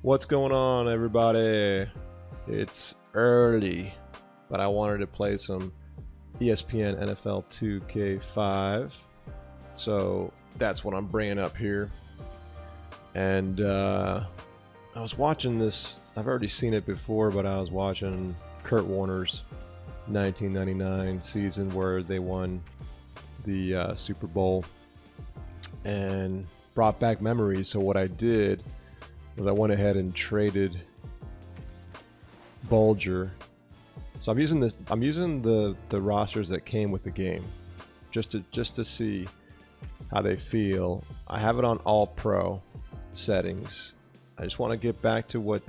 What's going on, everybody? It's early, but I wanted to play some ESPN NFL 2K5, so that's what I'm bringing up here. And I was watching this. I've already seen it before, but I was watching Kurt Warner's 1999 season where they won the Super Bowl and brought back memories. So what I did was I went ahead and traded Bulger. So I'm using the rosters that came with the game just to see how they feel. I have it on all pro settings. I just want to get back to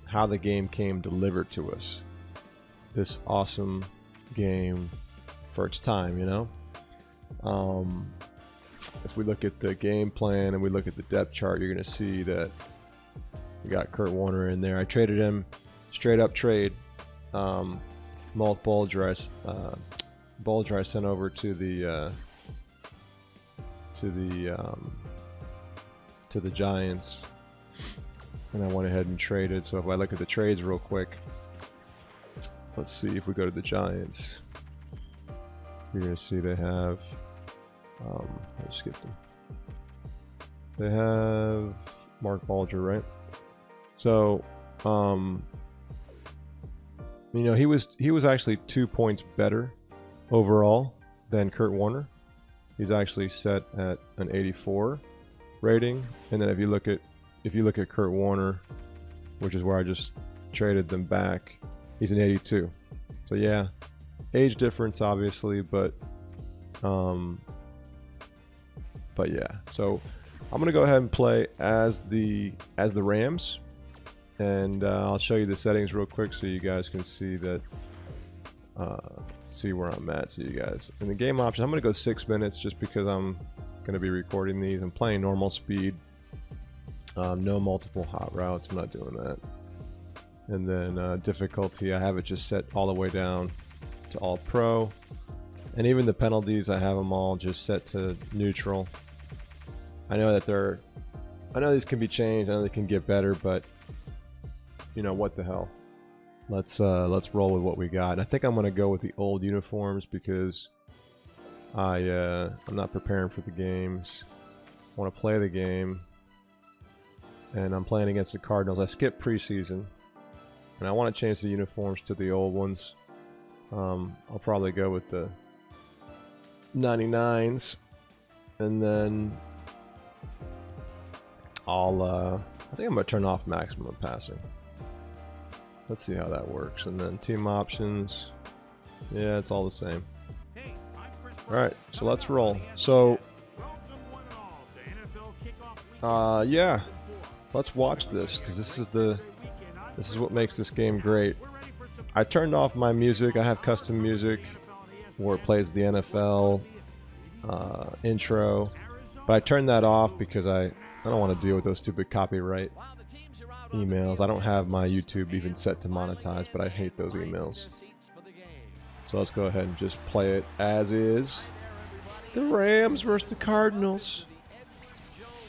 how the game came delivered to us. This awesome game for its time, you know. If we look at the game plan and we look at the depth chart, you're going to see that we got Kurt Warner in there. I traded him straight up trade. Bulger I sent over to the Giants, and I went ahead and traded. So if I look at the trades real quick, let's see if we go to the Giants. You're going to see they have. I just skipped them. They have Mark Bulger, right? So, you know, he was actually 2 points better overall than Kurt Warner. He's actually set at an 84 rating, and then if you look at Kurt Warner, which is where I just traded them back, he's an 82. So yeah, age difference obviously, but yeah. So I'm gonna go ahead and play as the Rams, and I'll show you the settings real quick so you guys can see that. See where I'm at. See you guys in the game option. I'm gonna go 6 minutes just because I'm gonna be recording these. I'm playing normal speed. No multiple hot routes. I'm not doing that. And then difficulty, I have it just set all the way down to all pro. And even the penalties, I have them all just set to neutral. I know that I know these can be changed. I know they can get better, but you know what the hell. Let's roll with what we got. And I think I'm gonna go with the old uniforms because I'm not preparing for the games. I want to play the game, and I'm playing against the Cardinals. I skipped preseason, and I want to change the uniforms to the old ones. I'll probably go with the 99s, and then I think I'm gonna turn off maximum passing. Let's see how that works. And then team options, yeah, it's all the same. All right, so let's roll. So yeah, let's watch this because this is what makes this game great. I turned off my music. I have custom music where it plays the NFL intro, but I turned that off because I don't want to deal with those stupid copyright emails. I don't have my YouTube even set to monetize, but I hate those emails. So let's go ahead and just play it as is. The Rams versus the Cardinals.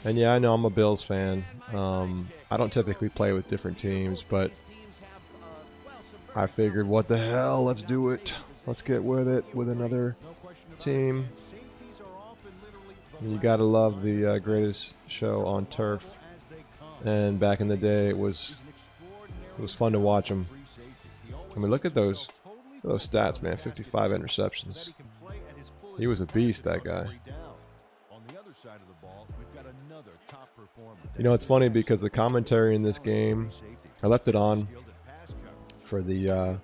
And yeah, I know I'm a Bills fan. I don't typically play with different teams, but I figured, what the hell, let's do it. Let's get with it with another team. And you gotta love the greatest show on turf. And back in the day, it was fun to watch them. I mean, look at those stats, man. 55 interceptions. He was a beast, that guy. You know, it's funny because the commentary in this game, I left it on for the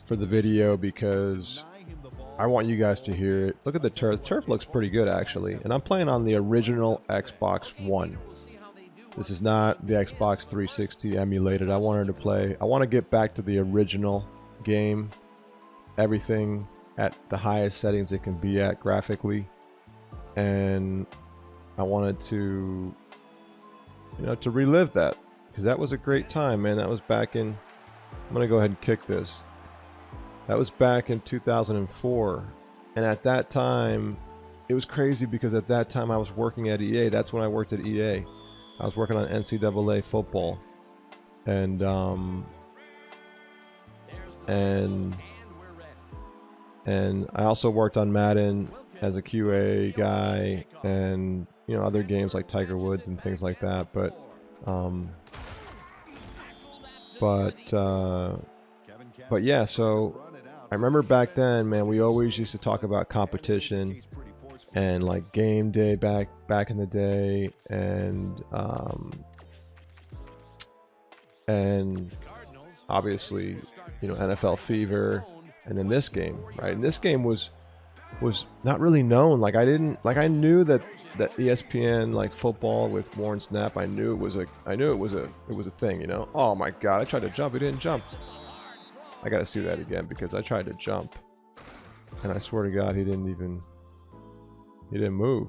video because I want you guys to hear it. Look at the turf. The turf looks pretty good, actually. And I'm playing on the original Xbox One. This is not the Xbox 360 emulated. I want to get back to the original game. Everything at the highest settings it can be at graphically. And I wanted to, you know, to relive that. Because that was a great time, man. That was back in, I'm going to go ahead and kick this. That was back in 2004. And at that time, it was crazy because at that time I was working at EA. That's when I worked at EA. I was working on NCAA football, and I also worked on Madden as a QA guy, and you know, other games like Tiger Woods and things like that. But yeah, so I remember back then, man, we always used to talk about competition and like game day back in the day, and obviously, you know, NFL Fever, and then this game, right? And this game was not really known. Like I knew that ESPN like football with Warren Snap, I knew it was a thing, you know. Oh my god, I tried to jump, he didn't jump. I gotta see that again because I tried to jump and I swear to god he didn't move.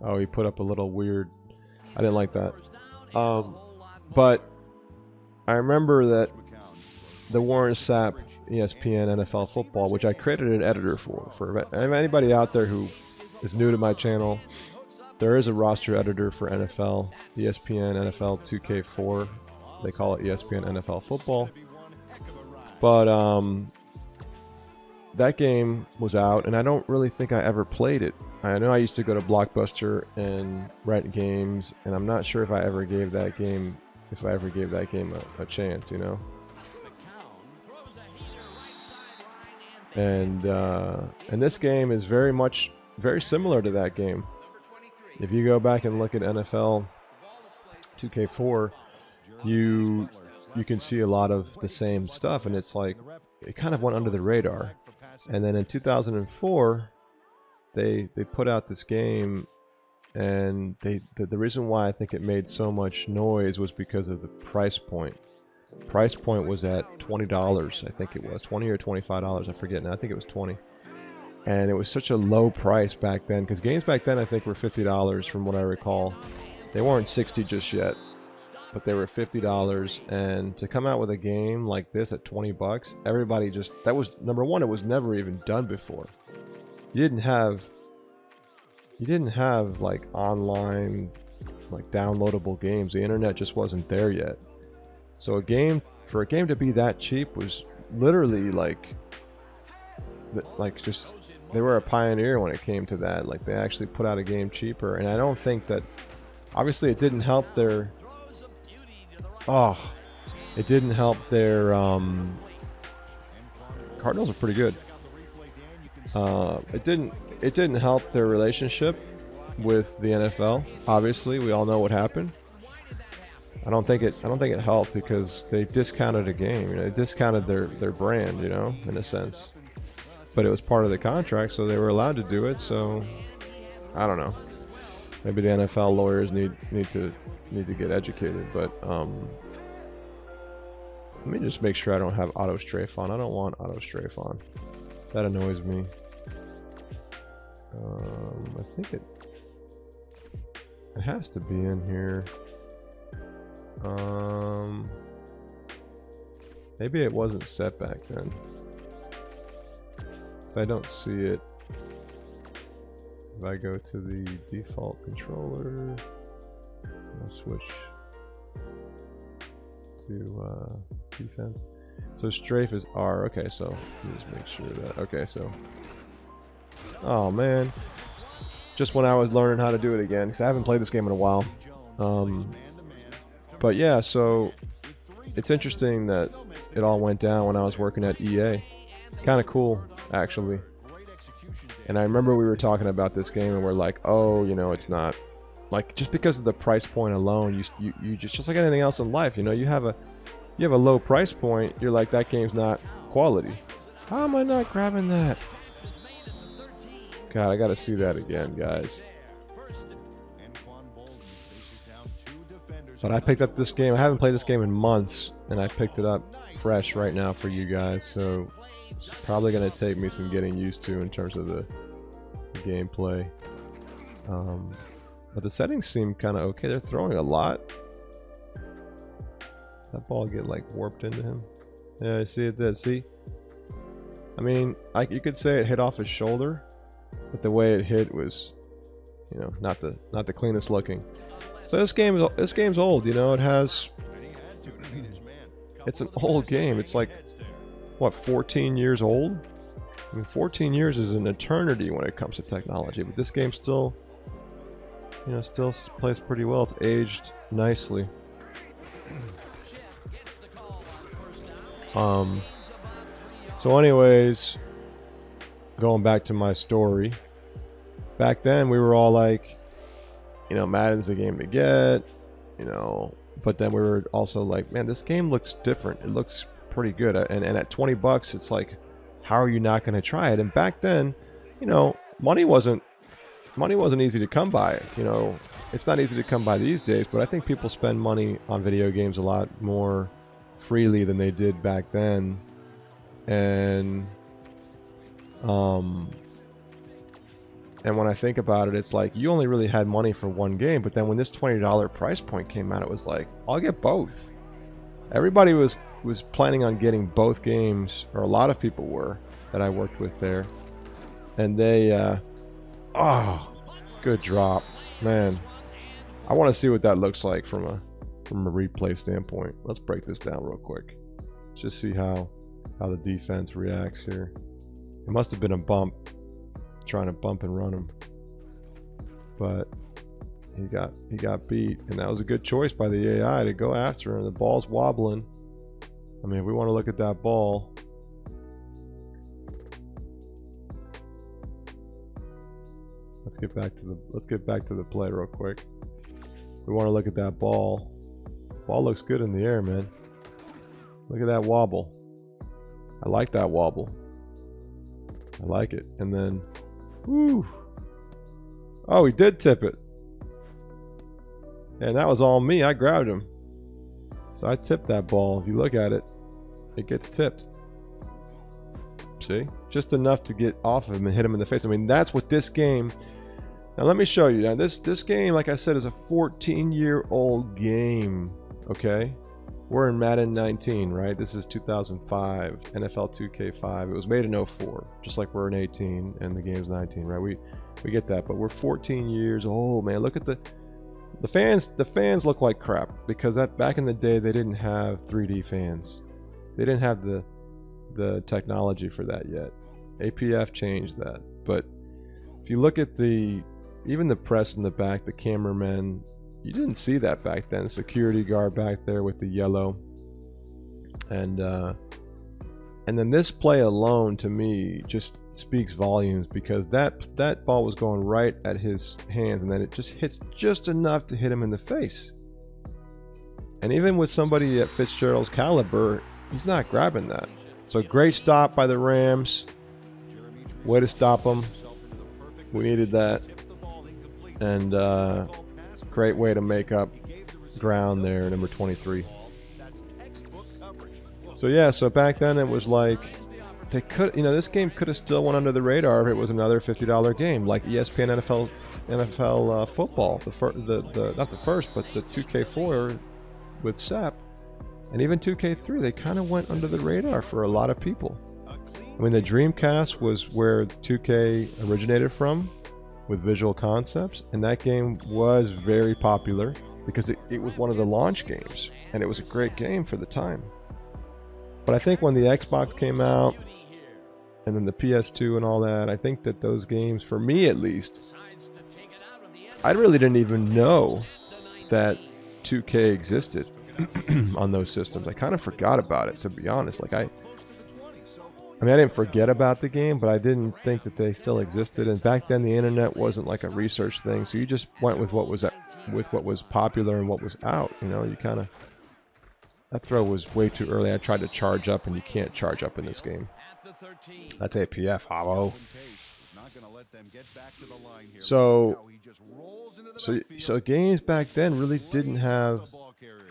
Oh, he put up a little weird, I didn't like that. But I remember that the Warren Sapp ESPN NFL football, which I created an editor for anybody out there who is new to my channel, there is a roster editor for NFL, ESPN NFL 2K4. They call it ESPN NFL football. But that game was out, and I don't really think I ever played it. I know I used to go to Blockbuster and rent games, and I'm not sure if I ever gave that game a chance, you know. And this game is very similar to that game. If you go back and look at NFL 2K4, you can see a lot of the same stuff, and it's like it kind of went under the radar. And then in 2004, they put out this game, and the reason why I think it made so much noise was because of the price point. Price point was at $20, I think it was $20 or $25, I forget now. I think it was 20, and it was such a low price back then, because games back then I think were $50 from what I recall. They weren't 60 just yet, but they were $50, and to come out with a game like this at 20 bucks, everybody just, that was number one, it was never even done before. You didn't have like online, like downloadable games. The internet just wasn't there yet. So for a game to be that cheap was literally like just, they were a pioneer when it came to that. Like they actually put out a game cheaper, and I don't think that, obviously it didn't help their Cardinals are pretty good. It didn't help their relationship with the NFL. Obviously, we all know what happened. I don't think it helped because they discounted a game. You know, they discounted their brand, you know, in a sense. But it was part of the contract, so they were allowed to do it. So I don't know. Maybe the NFL lawyers need to get educated. But let me just make sure I don't have auto strafe on. I don't want auto strafe on. That annoys me. I think it has to be in here. Maybe it wasn't set back then. So I don't see it. If I go to the default controller, I'll switch to defense. So strafe is R. Okay, so let me just make sure that. Okay, so. Oh man. Just when I was learning how to do it again, because I haven't played this game in a while. But yeah, so it's interesting that it all went down when I was working at EA. Kind of cool, actually. And I remember we were talking about this game, and we're like, oh, you know, it's not like, just because of the price point alone, you just like anything else in life, you know, you have a low price point, you're like, that game's not quality. How am I not grabbing that? God, I gotta see that again, guys. But I picked up this game. I haven't played this game in months, and I picked it up fresh right now for you guys. So it's probably going to take me some getting used to in terms of the gameplay. But the settings seem kind of okay. They're throwing a lot. That ball get like warped into him. Yeah, I see it did. See? I mean, you could say it hit off his shoulder, but the way it hit was You know, not the cleanest looking. So this game's old. You know, it's an old game. It's like what, 14 years old? I mean, 14 years is an eternity when it comes to technology. But this game still, you know, still plays pretty well. It's aged nicely. So anyways, going back to my story, back then we were all like, you know, Madden's the game to get, you know, but then we were also like, man, this game looks different. It looks pretty good. And at 20 bucks, it's like, how are you not going to try it? And back then, you know, money wasn't easy to come by. You know, it's not easy to come by these days, but I think people spend money on video games a lot more freely than they did back then. And when I think about it, it's like you only really had money for one game, but then when this $20 price point came out, it was like, I'll get both. Everybody was planning on getting both games, or a lot of people were, that I worked with there. And they, oh, good drop. Man, I want to see what that looks like from a replay standpoint. Let's break this down real quick. Let's just see how the defense reacts here. It must have been a bump, trying to bump and run him, but he got beat, and that was a good choice by the AI to go after him. The ball's wobbling. I mean, if we want to look at that ball, let's get back to the play real quick. We want to look at that ball. Ball looks good in the air, man. Look at that wobble. I like that wobble. I like it. And then, whoo. Oh, he did tip it. And that was all me. I grabbed him. So I tipped that ball. If you look at it, it gets tipped. See? Just enough to get off of him and hit him in the face. I mean, that's what this game... Now, let me show you. Now, this game, like I said, is a 14-year-old game. Okay? We're in Madden 19, right? This is 2005, NFL 2K5. It was made in 04, just like we're in 18 and the game's 19, right? We get that, but we're 14 years old, man. Look at the fans. The fans look like crap because that back in the day they didn't have 3D fans. They didn't have the technology for that yet. APF changed that, but if you look at even the press in the back, the cameramen. You didn't see that back then. Security guard back there with the yellow. And then this play alone, to me, just speaks volumes because that ball was going right at his hands, and then it just hits just enough to hit him in the face. And even with somebody at Fitzgerald's caliber, he's not grabbing that. So great stop by the Rams. Way to stop them. We needed that. And great way to make up ground there, number 23. So yeah, so back then it was like they could, you know, this game could have still went under the radar if it was another $50 game like ESPN NFL football, not the first, but the 2K4 with SEP, and even 2K3. They kind of went under the radar for a lot of people. I mean, the Dreamcast was where 2K originated from, with Visual Concepts, and that game was very popular because it was one of the launch games, and it was a great game for the time. But I think when the Xbox came out, and then the PS2 and all that, I think that those games, for me at least, I really didn't even know that 2K existed on those systems. I kind of forgot about it, to be honest. Like I mean, I didn't forget about the game, but I didn't think that they still existed. And back then, the internet wasn't like a research thing, so you just went with what was popular and what was out. You know, you kind of, that throw was way too early. I tried to charge up, and you can't charge up in this game. That's APF, Javo. So games back then really didn't have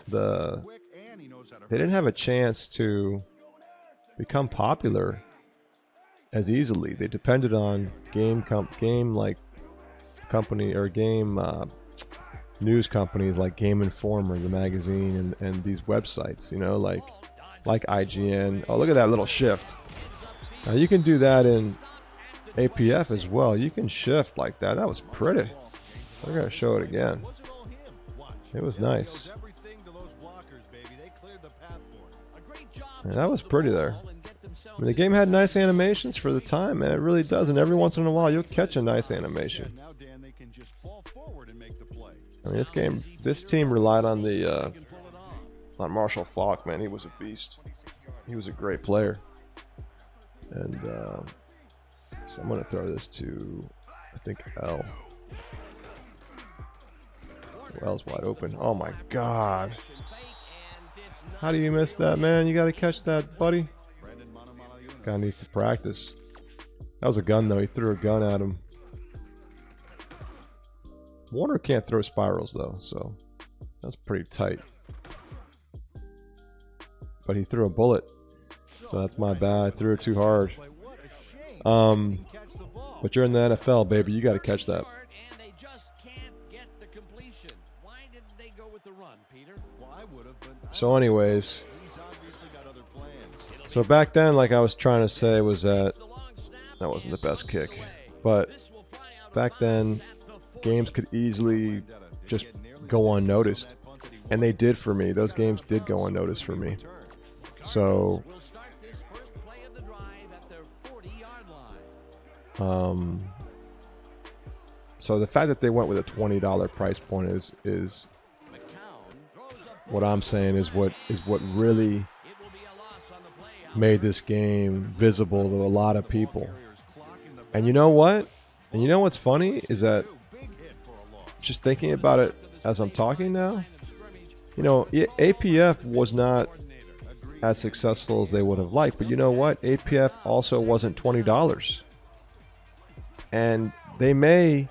they didn't have a chance to become popular as easily. They depended on game news companies like Game Informer, the magazine, and these websites, you know, like IGN. Oh, look at that little shift. Now you can do that in APF as well. You can shift like that. That was pretty. I gotta show it again. It was nice. And that was pretty there. I mean, the game had nice animations for the time, man. It really does. And every once in a while, you'll catch a nice animation. I mean, this team relied on on Marshall Faulk, man. He was a beast. He was a great player. And so I'm gonna throw this to, I think, L. L's wide open. Oh my God! How do you miss that, man? You got to catch that, buddy. Guy needs to practice. That was a gun, though. He threw a gun at him. Warner can't throw spirals, though, so that's pretty tight. But he threw a bullet, so that's my bad. I threw it too hard. But you're in the NFL, baby. You got to catch that. So anyways, so back then, like I was trying to say, was that wasn't the best kick, but back then games could easily just go unnoticed, and they did for me. Those games did go unnoticed for me. So so the fact that they went with a $20 price point is what I'm saying is what really made this game visible to a lot of people. And you know what? And you know what's funny is that just thinking about it as I'm talking now, you know, APF was not as successful as they would have liked, but you know what? APF also wasn't $20. And they may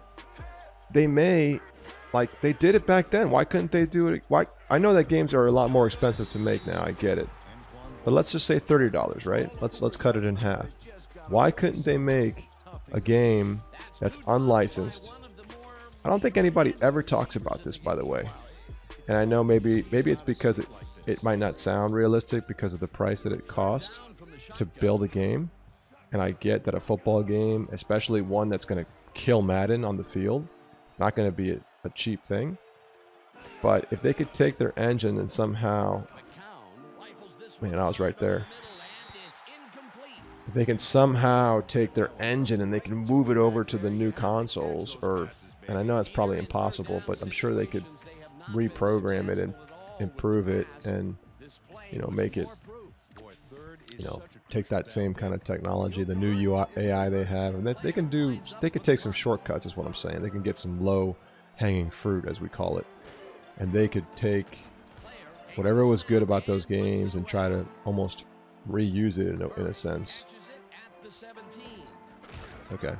like they did it back then. Why couldn't they do it? Why? I know that games are a lot more expensive to make now. I get it, but let's just say $30, right? Let's cut it in half. Why couldn't they make a game that's unlicensed? I don't think anybody ever talks about this, by the way. And I know maybe it's because it might not sound realistic because of the price that it costs to build a game. And I get that a football game, especially one that's going to kill Madden on the field, it's not going to be a cheap thing. But if they could take their engine and somehow, man, I was right there. If they can somehow take their engine and they can move it over to the new consoles, and I know it's probably impossible, but I'm sure they could reprogram it and improve it and, you know, make it, you know, take that same kind of technology, the new UI, AI they have, and that they could take some shortcuts is what I'm saying. They can get some low hanging fruit, as we call it, and they could take whatever was good about those games and try to almost reuse it in a sense. Okay.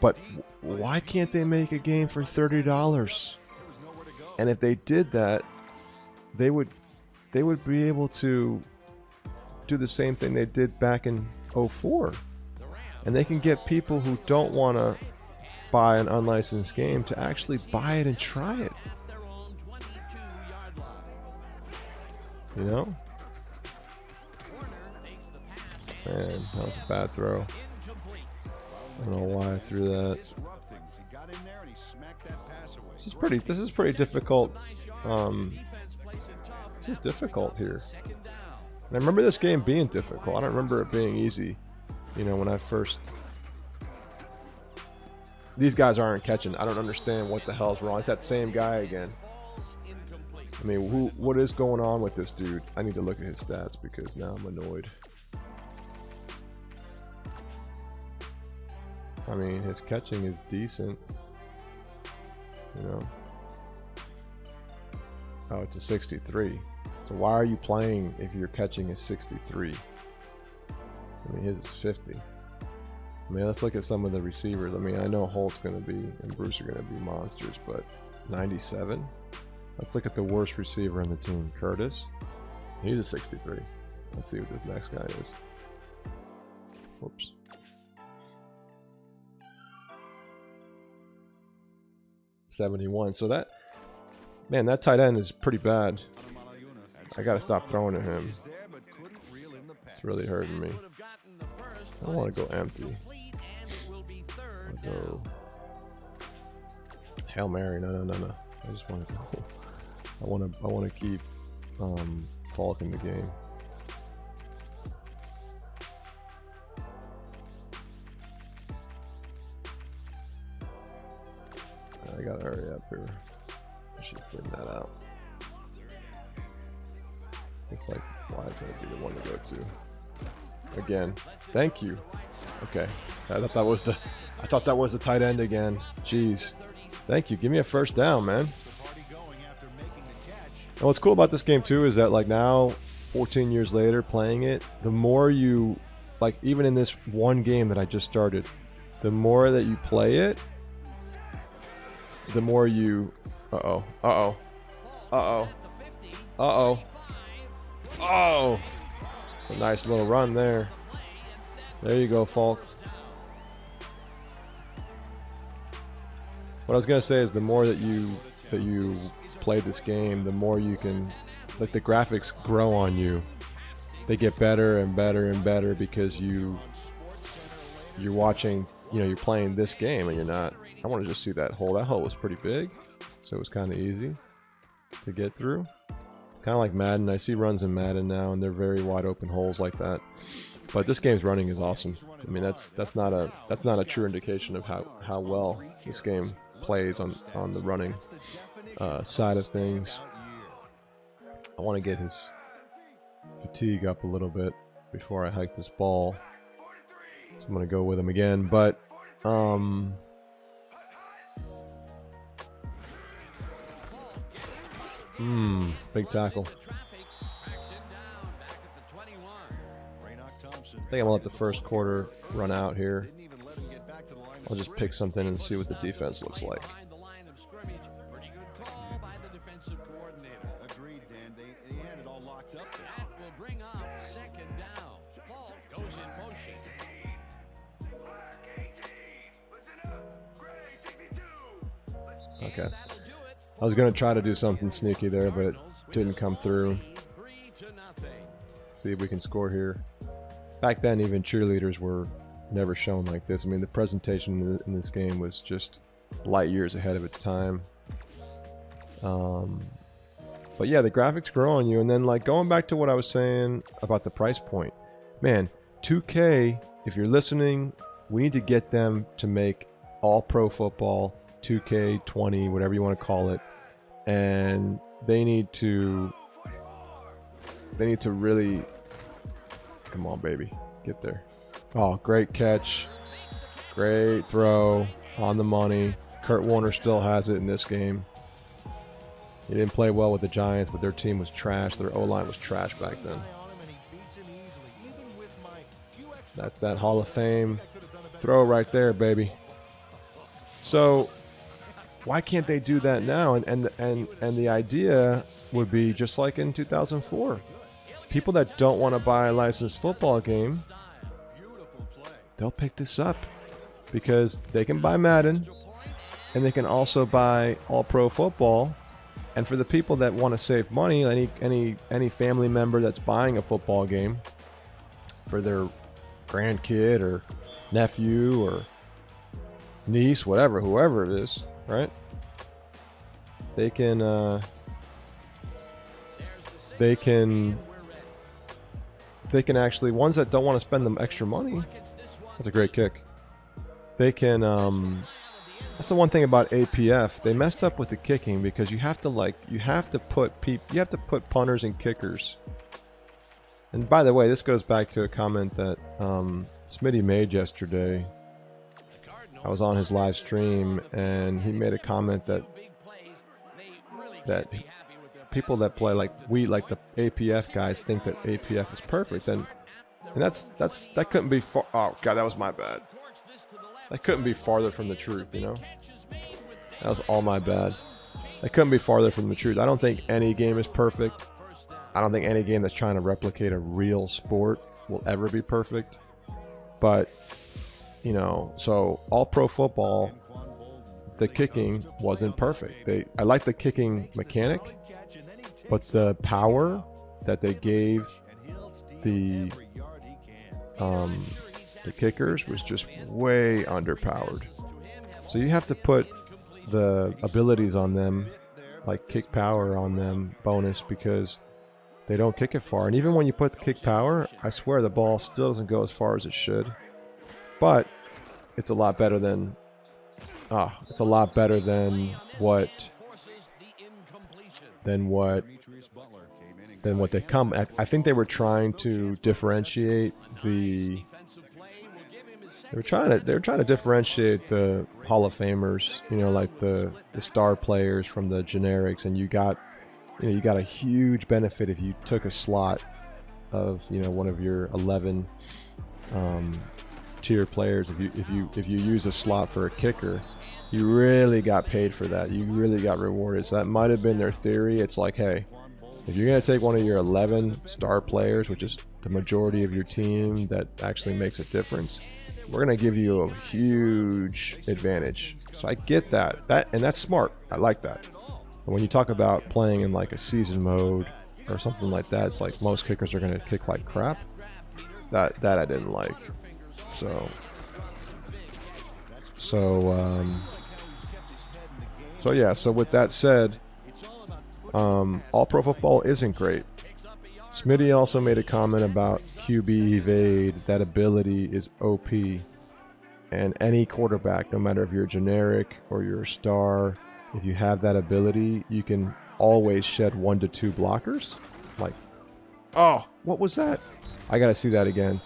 But why can't they make a game for $30? And if they did that, they would be able to do the same thing they did back in 04. And they can get people who don't want to buy an unlicensed game to actually buy it and try it. You know? Man, that was a bad throw. I don't know why I threw that. This is pretty difficult. This is difficult here. And I remember this game being difficult. I don't remember it being easy. You know, when I first... These guys aren't catching. I don't understand what the hell's wrong. It's that same guy again. I mean, what is going on with this dude? I need to look at his stats because now I'm annoyed. I mean, his catching is decent. You know. Oh, it's a 63. So why are you playing if your catching is 63? I mean, his is 50. I mean, let's look at some of the receivers. I mean, I know Holt's going to be and Bruce are going to be monsters, but 97? Let's look at the worst receiver on the team. Curtis. He's a 63. Let's see what this next guy is. Whoops. $71. So that, man, that tight end is pretty bad. I got to stop throwing at him. It's really hurting me. I don't want to go empty. to go Hail Mary. No. I just want to go. I want to keep Falk in the game. I gotta hurry up here. I should figure that out. It's like, why is gonna be the one to go to? Again. Thank you. Okay. I thought that was the tight end again. Jeez. Thank you. Give me a first down, man. And what's cool about this game too is that like now, 14 years later playing it, the more you, like even in this one game that I just started, the more that you play it, the more you, oh, it's a nice little run there. There you go, Falk. What I was gonna say is the more that you play this game, the more you can, like the graphics grow on you. They get better and better and better because you're watching, you know, you're playing this game and you're not. I want to just see that hole. That hole was pretty big, so it was kind of easy to get through. Kind of like Madden. I see runs in Madden now, and they're very wide open holes like that. But this game's running is awesome. I mean, that's not a true indication of how well this game plays on the running side of things. I want to get his fatigue up a little bit before I hike this ball. So I'm gonna go with him again, but big tackle. I think I'm gonna let the first quarter run out here. I'll just pick something and see what the defense looks like. Okay. I was going to try to do something sneaky there, but it didn't come through. See if we can score here. Back then, even cheerleaders were never shown like this. I mean, the presentation in this game was just light years ahead of its time. But yeah, the graphics grow on you. And then, like, going back to what I was saying about the price point. Man, 2K, if you're listening, we need to get them to make all pro football 2K20, whatever you want to call it, and they need to really, come on baby, get there. Oh, great catch, great throw, on the money. Kurt Warner still has it in this game. He didn't play well with the Giants, but their team was trash. Their O-line was trash back then. That's that Hall of Fame throw right there, baby. So why can't they do that now? And the idea would be just like in 2004. People that don't want to buy a licensed football game, they'll pick this up because they can buy Madden and they can also buy All Pro Football. And for the people that want to save money, any family member that's buying a football game for their grandkid or nephew or niece, whatever, whoever it is, right? They can actually, ones that don't want to spend them extra money, that's a great kick. They can that's the one thing about APF. They messed up with the kicking because you have to put punters and kickers. And by the way, this goes back to a comment that Smitty made yesterday. I was on his live stream and he made a comment that people that play like the APF guys think that APF is perfect, and that couldn't be far. Oh god, that was my bad. That couldn't be farther from the truth, you know? That was all my bad. That couldn't be farther from the truth. I don't think any game is perfect. I don't think any game that's trying to replicate a real sport will ever be perfect. But, you know, so All Pro Football, the kicking wasn't perfect. I like the kicking mechanic, but the power that they gave the the kickers was just way underpowered. So you have to put the abilities on them, like kick power on them bonus, because they don't kick it far. And even when you put the kick power, I swear the ball still doesn't go as far as it should. But it's a lot better than it's a lot better than what they come at. I think they were trying to differentiate the they were trying to differentiate the Hall of Famers, you know, like the star players from the generics, and you got a huge benefit if you took a slot of, you know, one of your 11 tier players. If you use a slot for a kicker, you really got paid for that. You really got rewarded. So that might have been their theory. It's like, hey, if you're going to take one of your 11 star players, which is the majority of your team that actually makes a difference, we're going to give you a huge advantage. So I get that. And that's smart. I like that. But when you talk about playing in like a season mode or something like that, it's like most kickers are going to kick like crap. That I didn't like. So yeah, so with that said, all pro football isn't great. Smitty also made a comment about QB evade. That ability is OP. And any quarterback, no matter if you're a generic or you're a star, if you have that ability, you can always shed 1 to 2 blockers. Like, oh, what was that? I gotta see that again.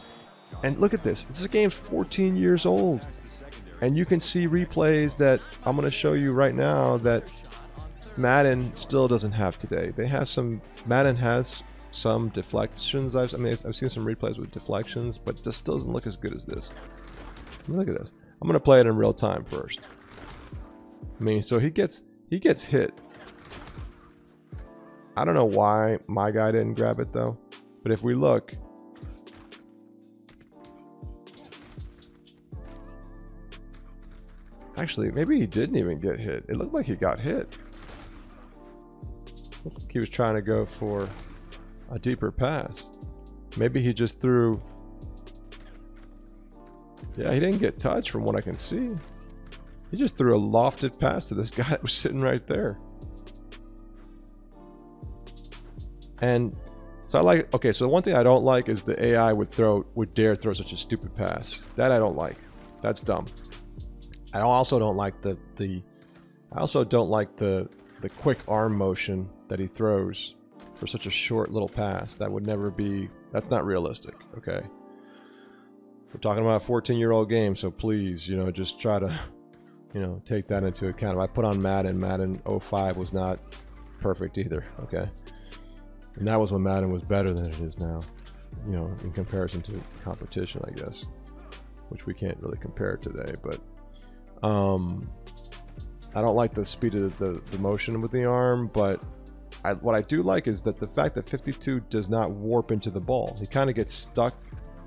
And look at this. This game's 14 years old. And you can see replays that I'm going to show you right now that Madden still doesn't have today. Madden has some deflections. I've seen some replays with deflections, but this still doesn't look as good as this. Look at this. I'm going to play it in real time first. I mean, so he gets hit. I don't know why my guy didn't grab it though, but if we look, actually, maybe he didn't even get hit. It looked like he got hit. Looked like he was trying to go for a deeper pass. Maybe he just threw... Yeah, he didn't get touched from what I can see. He just threw a lofted pass to this guy that was sitting right there. And so I like... Okay, so one thing I don't like is the AI would dare throw such a stupid pass. That I don't like. That's dumb. I also don't like the quick arm motion that he throws for such a short little pass. That would never be, that's not realistic, okay? We're talking about a 14-year-old game, so please, you know, just try to, you know, take that into account. If I put on Madden 05 was not perfect either, okay? And that was when Madden was better than it is now, you know, in comparison to competition, I guess, which we can't really compare today, but I don't like the speed of the motion with the arm, but what I do like is that the fact that 52 does not warp into the ball. He kind of gets stuck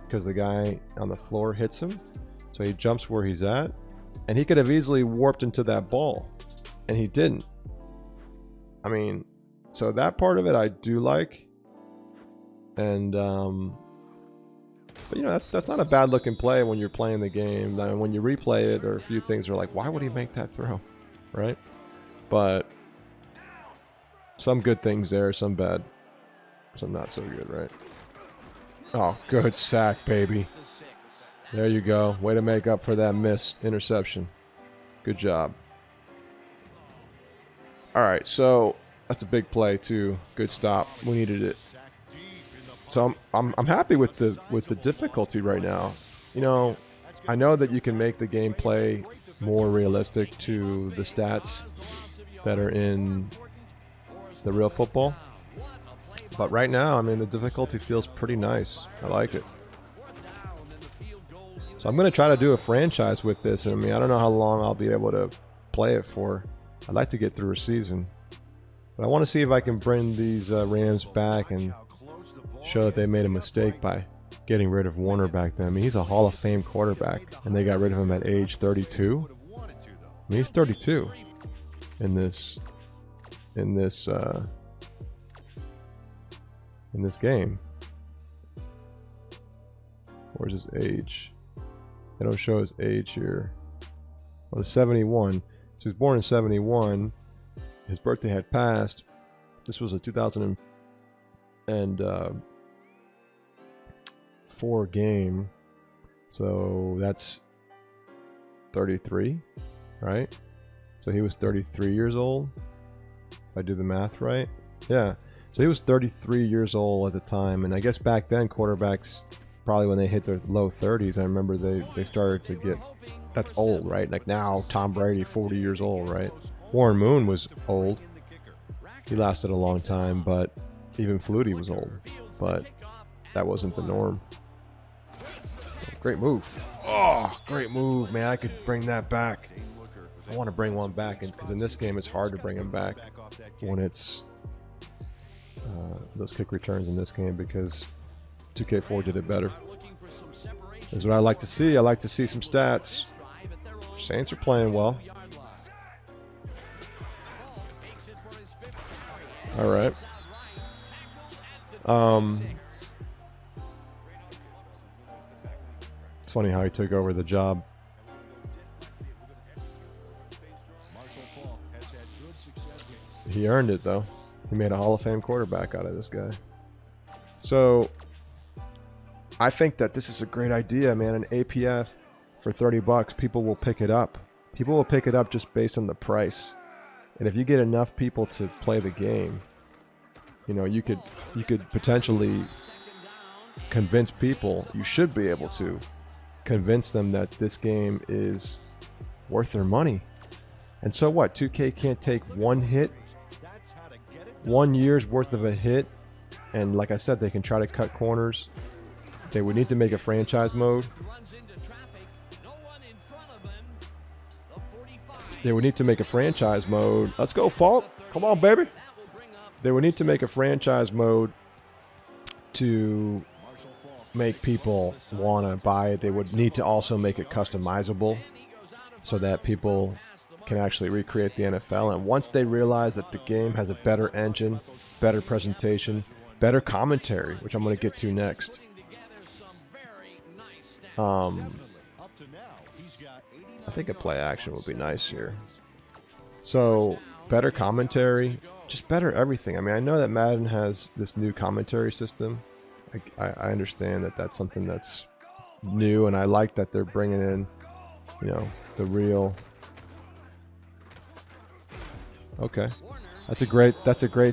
because the guy on the floor hits him, so he jumps where he's at, and he could have easily warped into that ball, and he didn't. I mean, so that part of it I do like, and but you know, that's not a bad looking play when you're playing the game. I mean, when you replay it, there are a few things that are like, why would he make that throw, right? But some good things there, some bad, some not so good, right? Oh, good sack, baby. There you go. Way to make up for that missed interception. Good job. All right, so that's a big play too. Good stop. We needed it. So I'm happy with the difficulty right now. You know, I know that you can make the gameplay more realistic to the stats that are in the real football. But right now, I mean, the difficulty feels pretty nice. I like it. So I'm going to try to do a franchise with this. I mean, I don't know how long I'll be able to play it for. I'd like to get through a season. But I want to see if I can bring these Rams back and show that they made a mistake by getting rid of Warner back then. I mean, he's a Hall of Fame quarterback, and they got rid of him at age 32. I mean, he's 32 in this game. Where's his age? They don't show his age here. Well, 71. So he was born in 71. His birthday had passed. This was a 2004 game. So that's 33, right? So he was 33 years old, if I do the math right. Yeah, so he was 33 years old at the time, and I guess back then quarterbacks, probably when they hit their low 30s, I remember they started to get, that's old, right? Like now, Tom Brady, 40 years old, right? Warren Moon was old. He lasted a long time, but even Flutie was old, but that wasn't the norm. Great move. Oh, great move, man. I could bring that back. I want to bring one back, because in this game it's hard to bring him back when it's those kick returns in this game, because 2K4 did it better. This is what I like to see. I like to see some stats. Saints are playing well. All right. It's funny how he took over the job. He earned it, though. He made a Hall of Fame quarterback out of this guy. So I think that this is a great idea, man. An APF for 30 bucks, people will pick it up. People will pick it up just based on the price. And if you get enough people to play the game, you know, you could potentially convince people, you should be able to convince them that this game is worth their money. And so what? 2K can't take one hit, 1 year's worth of a hit, and like I said, they can try to cut corners. They would need to make a franchise mode. They would need to make a franchise mode. Let's go, Fault. Come on, baby. They would need to make a franchise mode to make people want to buy it. They would need to also make it customizable so that people can actually recreate the NFL. And once they realize that the game has a better engine, better presentation, better commentary, which I'm going to get to next. I think a play action would be nice here. So better commentary, just better everything. I mean, I know that Madden has this new commentary system. I understand that that's something that's new, and I like that they're bringing in, you know, the real. Okay, that's a great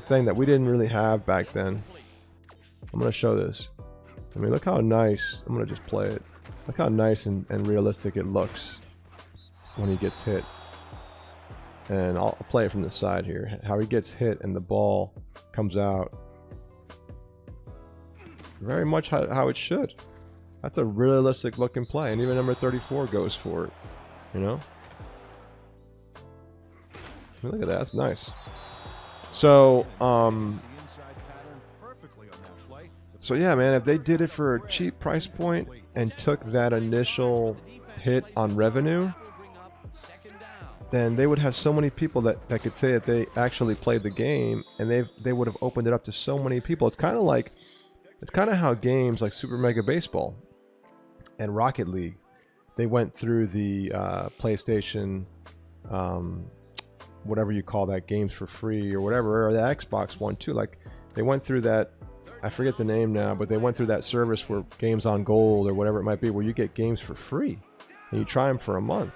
thing that we didn't really have back then. I'm gonna show this. I mean, look how nice. I'm gonna just play it. Look how nice and realistic it looks when he gets hit. And I'll play it from the side here. How he gets hit and the ball comes out. Very much how it should. That's a realistic looking play. And even number 34 goes for it. You know? I mean, look at that. That's nice. So, so yeah, man, if they did it for a cheap price point and took that initial hit on revenue, then they would have so many people that could say that they actually played the game, and they would have opened it up to so many people. It's kind of how games like Super Mega Baseball and Rocket League, they went through the PlayStation, whatever you call that, games for free or whatever, or the Xbox one too. Like they went through that, I forget the name now, but they went through that service where Games on Gold or whatever it might be, where you get games for free and you try them for a month.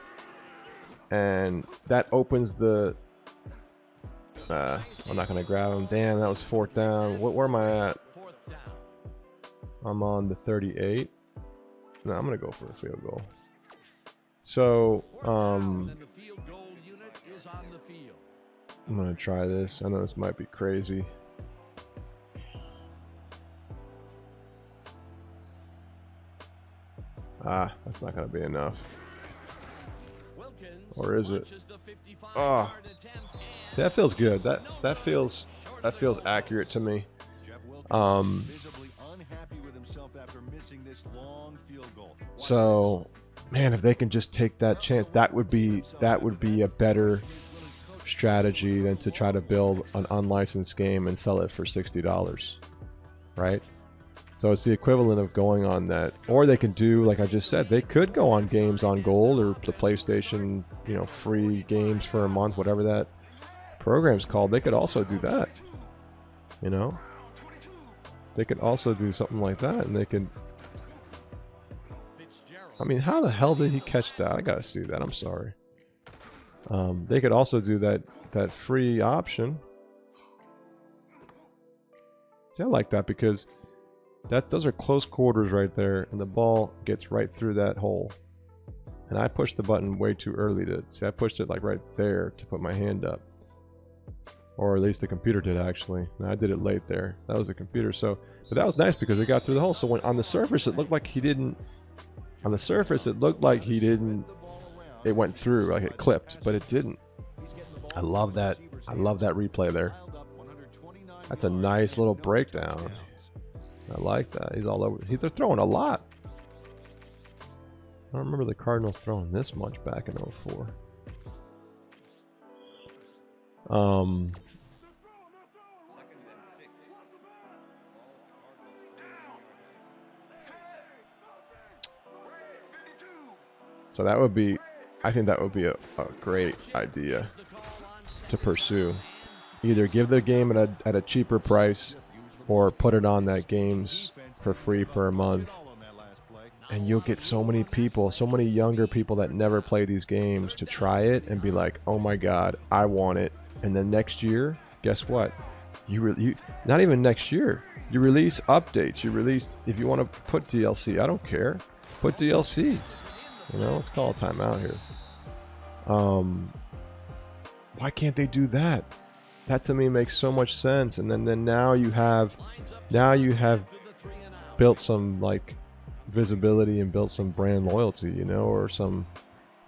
And that opens the I'm not gonna grab him. Damn, that was 4th down. Where am I at? I'm on the 38. No, I'm gonna go for a field goal. So I'm gonna try this. I know this might be crazy. That's not gonna be enough. Or is it? Oh, see, that feels good. That feels accurate to me. So, man, if they can just take that chance, that would be a better strategy than to try to build an unlicensed game and sell it for $60, right? So it's the equivalent of going on that. Or they could do, like I just said, they could go on games on gold or the PlayStation, you know, free games for a month, whatever that program's called. They could also do that. You know? They could also do something like that, and they could... I mean, how the hell did he catch that? I gotta see that. I'm sorry. They could also do that free option. See, I like that because those are close quarters right there, and the ball gets right through that hole. And I pushed the button way too early to see. I pushed it like right there to put my hand up, or at least the computer did actually. And I did it late there. That was the computer. So, but that was nice because it got through the hole. So when on the surface, it looked like he didn't. On the surface, it looked like he didn't. It went through, like it clipped, but it didn't. I love that. I love that replay there. That's a nice little breakdown. I like that. He's all over. They're throwing a lot. I don't remember the Cardinals throwing this much back in 04. So that would be, I think that would be a great idea to pursue. Either give the game at a cheaper price, or put it on that games for free for a month. And you'll get so many people, so many younger people that never play these games to try it and be like, oh my god, I want it. And then next year, guess what? You not even next year. You release updates. You release, if you want to put DLC, I don't care. Put DLC. You know, let's call a timeout here. Why can't they do that? That to me makes so much sense. And then now you have built some like visibility and built some brand loyalty, you know, or some,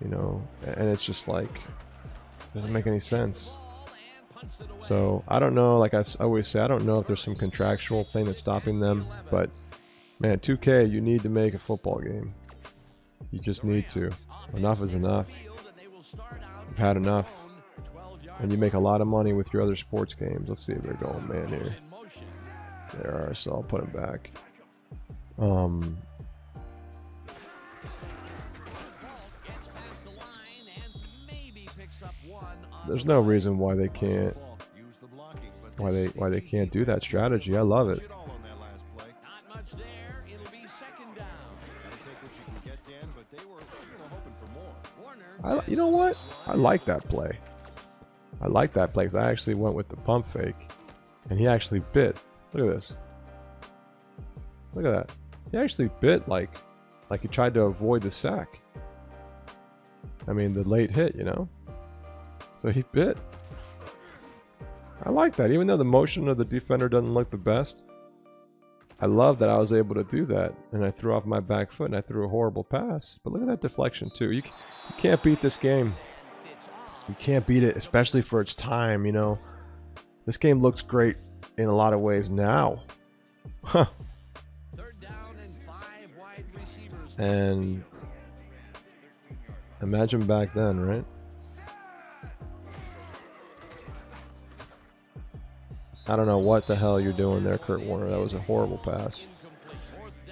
you know, and it's just like doesn't make any sense. So I don't know, like I always say, I don't know if there's some contractual thing that's stopping them, but man, 2K, you need to make a football game. You just need to. Enough is enough. You've had enough. And you make a lot of money with your other sports games. Let's see if they're going man here. They are, so I'll put them back. There's no reason why they can't do that strategy. I love it. You know what? I like that play. I like that play because I actually went with the pump fake, and he actually bit. Look at this. Look at that. He actually bit like he tried to avoid the sack. I mean, the late hit, you know? So he bit. I like that. Even though the motion of the defender doesn't look the best, I love that I was able to do that. And I threw off my back foot and I threw a horrible pass. But look at that deflection, too. You can't beat this game. You can't beat it, especially for its time, you know? This game looks great in a lot of ways now. Huh. And imagine back then, right? I don't know what the hell you're doing there, Kurt Warner. That was a horrible pass.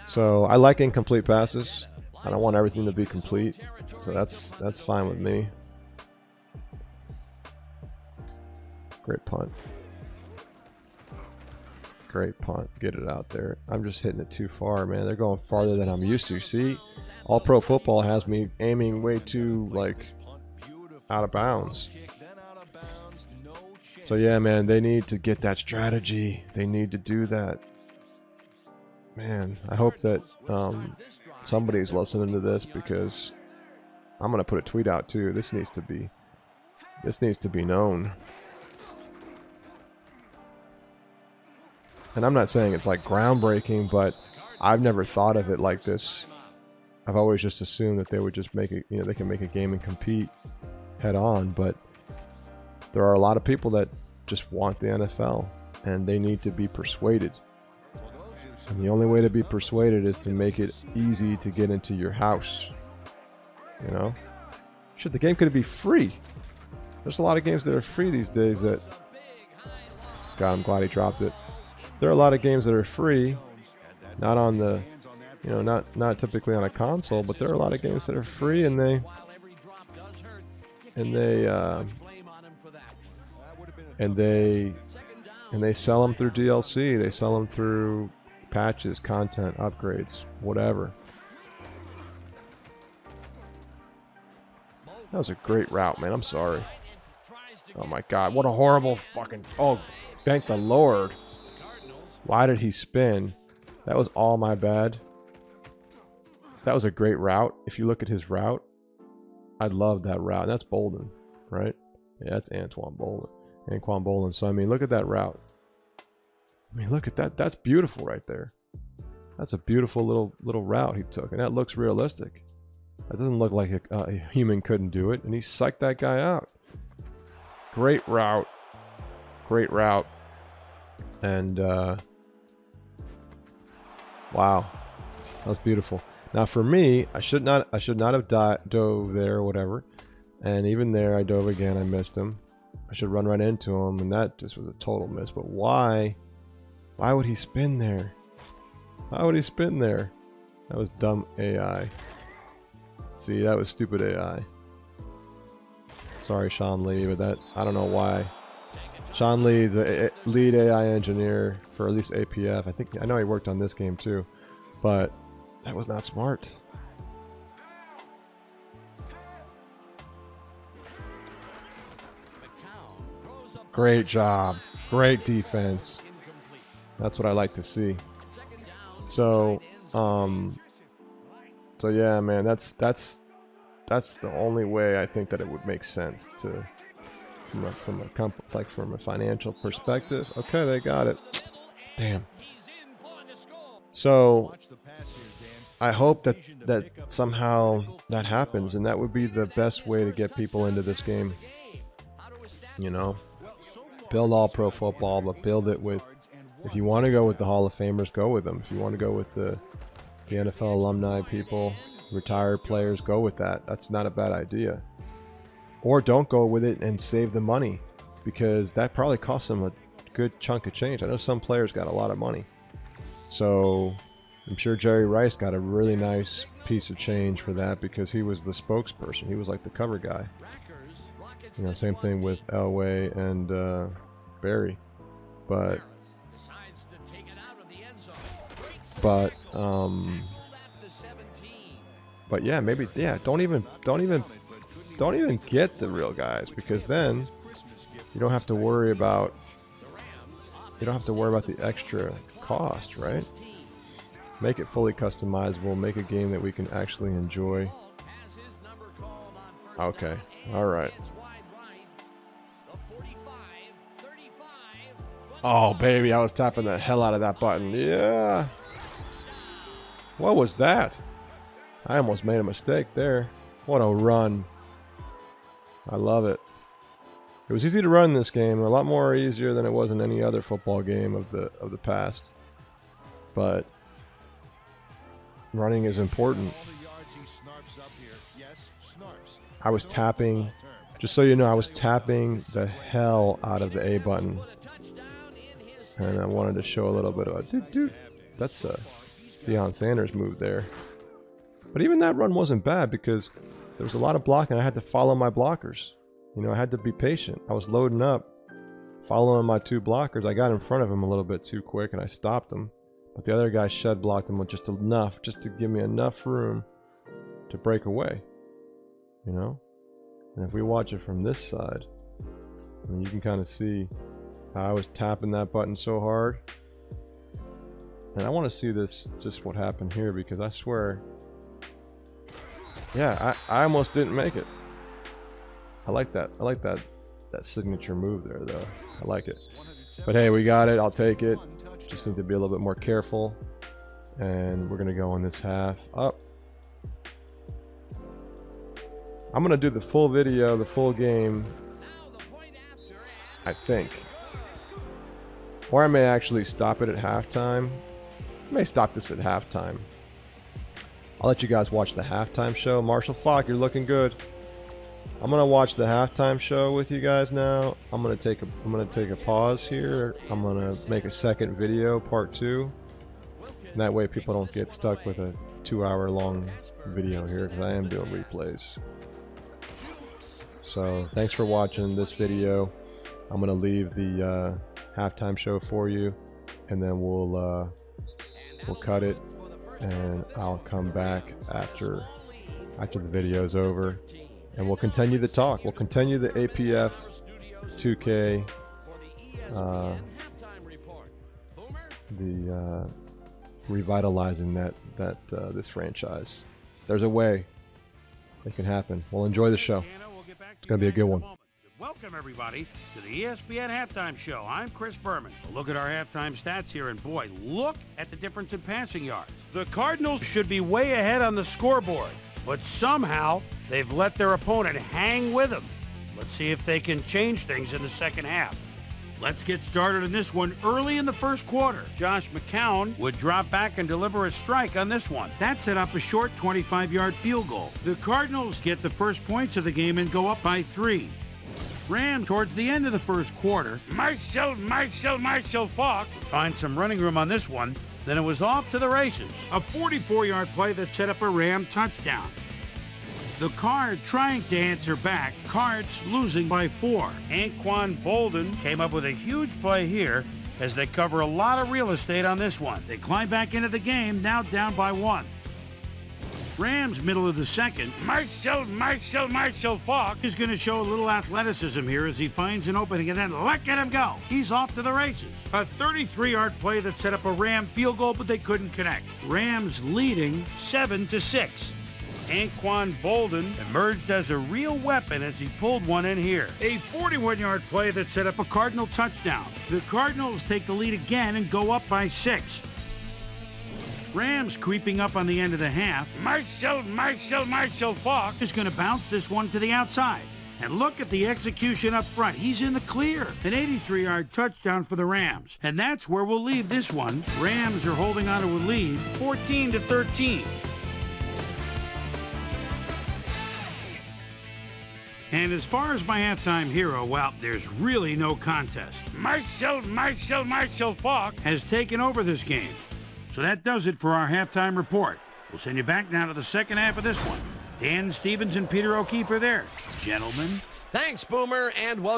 So I like incomplete passes. I don't want everything to be complete. So that's fine with me. Great punt. Great punt. Get it out there. I'm just hitting it too far, man. They're going farther than I'm used to. See? All Pro Football has me aiming way too, like, out of bounds. So, yeah, man, they need to get that strategy. They need to do that. Man, I hope that somebody's listening to this because I'm going to put a tweet out, too. This needs to be known. And I'm not saying it's like groundbreaking, but I've never thought of it like this. I've always just assumed that they would just make it, you know, they can make a game and compete head on, but there are a lot of people that just want the NFL and they need to be persuaded. And the only way to be persuaded is to make it easy to get into your house. You know? Shit, the game could be free. There's a lot of games that are free these days that... God, I'm glad he dropped it. There are a lot of games that are free Not on the, you know, not typically on a console, but there are a lot of games that are free, and they and they sell them through DLC. They sell them through patches, content, upgrades, whatever. That was a great route, man. I'm sorry. Oh my God, what a horrible fucking... Oh, thank the Lord. Why did he spin? That was all my bad. That was a great route. If you look at his route, I love that route. That's Bolden, right? Yeah, that's Antoine Bolden. So, I mean, look at that route. I mean, look at that. That's beautiful right there. That's a beautiful little route he took. And that looks realistic. That doesn't look like a human couldn't do it. And he psyched that guy out. Great route. Great route. And, wow. That was beautiful. Now for me, I should not have dove there or whatever. And even there, I dove again. I missed him. I should run right into him, and that just was a total miss. But why? Why would he spin there? Why would he spin there? That was dumb AI. See, that was stupid AI. Sorry, Sean Lee, but that, I don't know why. Sean Lee's a lead AI engineer for at least APF. I know he worked on this game too, but that was not smart. Great job. Great defense. That's what I like to see. So, so yeah, man, that's the only way I think that it would make sense to, from a financial perspective. Okay, they got it. Damn. So I hope that somehow that happens, and that would be the best way to get people into this game. You know, build all pro football, but build it with, if you want to go with the Hall of Famers, go with them. If you want to go with the NFL alumni people, retired players, go with that. That's not a bad idea. Or don't go with it and save the money, because that probably costs them a good chunk of change. I know some players got a lot of money. So I'm sure Jerry Rice got a really nice piece of change for that, because he was the spokesperson. He was like the cover guy. You know, same thing with Elway and Barry. But yeah, maybe, yeah, don't even get the real guys, because then you don't have to worry about the extra cost, right? Make it fully customizable, make a game that we can actually enjoy. Okay, all right. Oh, baby, I was tapping the hell out of that button. Yeah. What was that? I almost made a mistake there. What a run. I love it. It was easy to run this game, a lot more easier than it was in any other football game of the past. But running is important. I was tapping, just so you know, I was tapping the hell out of the A button. And I wanted to show a little bit of a doot. That's a Deion Sanders move there. But even that run wasn't bad, because there was a lot of blocking. I had to follow my blockers. You know, I had to be patient. I was loading up, following my two blockers. I got in front of him a little bit too quick, and I stopped him. But the other guy shed blocked him with just enough, just to give me enough room to break away. You know? And if we watch it from this side, I mean, you can kind of see how I was tapping that button so hard. And I want to see this, just what happened here, because I swear, yeah, I almost didn't make it. I like that. I like that signature move there, though. I like it. But hey, we got it. I'll take it. Just need to be a little bit more careful. And we're going to go on this half up. I'm going to do the full video, the full game, I think. Or I may actually stop it at halftime. I may stop this at halftime. I'll let you guys watch the halftime show. Marshall Falk, you're looking good. I'm gonna watch the halftime show with you guys now. I'm gonna take a pause here. I'm gonna make a second video, part 2. And that way people don't get stuck with a 2-hour-long video here, because I am doing replays. So thanks for watching this video. I'm gonna leave the halftime show for you, and then we'll cut it, and I'll come back after the video's over, and we'll continue the talk. We'll continue the APF 2K, revitalizing this franchise. There's a way it can happen. We'll enjoy the show. It's gonna be a good one. Welcome, everybody, to the ESPN Halftime Show. I'm Chris Berman. Look at our halftime stats here, and boy, look at the difference in passing yards. The Cardinals should be way ahead on the scoreboard, but somehow they've let their opponent hang with them. Let's see if they can change things in the second half. Let's get started in this one early in the first quarter. Josh McCown would drop back and deliver a strike on this one. That set up a short 25-yard field goal. The Cardinals get the first points of the game and go up by 3. Rams towards the end of the first quarter. Marshall Faulk find some running room on this one. Then it was off to the races. A 44-yard play that set up a Ram touchdown. The Card trying to answer back. Cards losing by 4. Anquan Bolden came up with a huge play here as they cover a lot of real estate on this one. They climb back into the game, now down by 1. Rams middle of the second. Marshall Faulk is going to show a little athleticism here as he finds an opening, and then look at him go. He's off to the races. A 33-yard play that set up a Ram field goal, but they couldn't connect. Rams leading 7-6. Anquan Bolden emerged as a real weapon as he pulled one in here. A 41-yard play that set up a Cardinal touchdown. The Cardinals take the lead again and go up by 6. Rams creeping up on the end of the half. Marshall Faulk is going to bounce this one to the outside. And look at the execution up front. He's in the clear. An 83-yard touchdown for the Rams. And that's where we'll leave this one. Rams are holding on to a lead, 14-13. And as far as my halftime hero, well, there's really no contest. Marshall Faulk has taken over this game. So that does it for our halftime report. We'll send you back now to the second half of this one. Dan Stevens and Peter O'Keefe are there. Gentlemen. Thanks, Boomer, and welcome.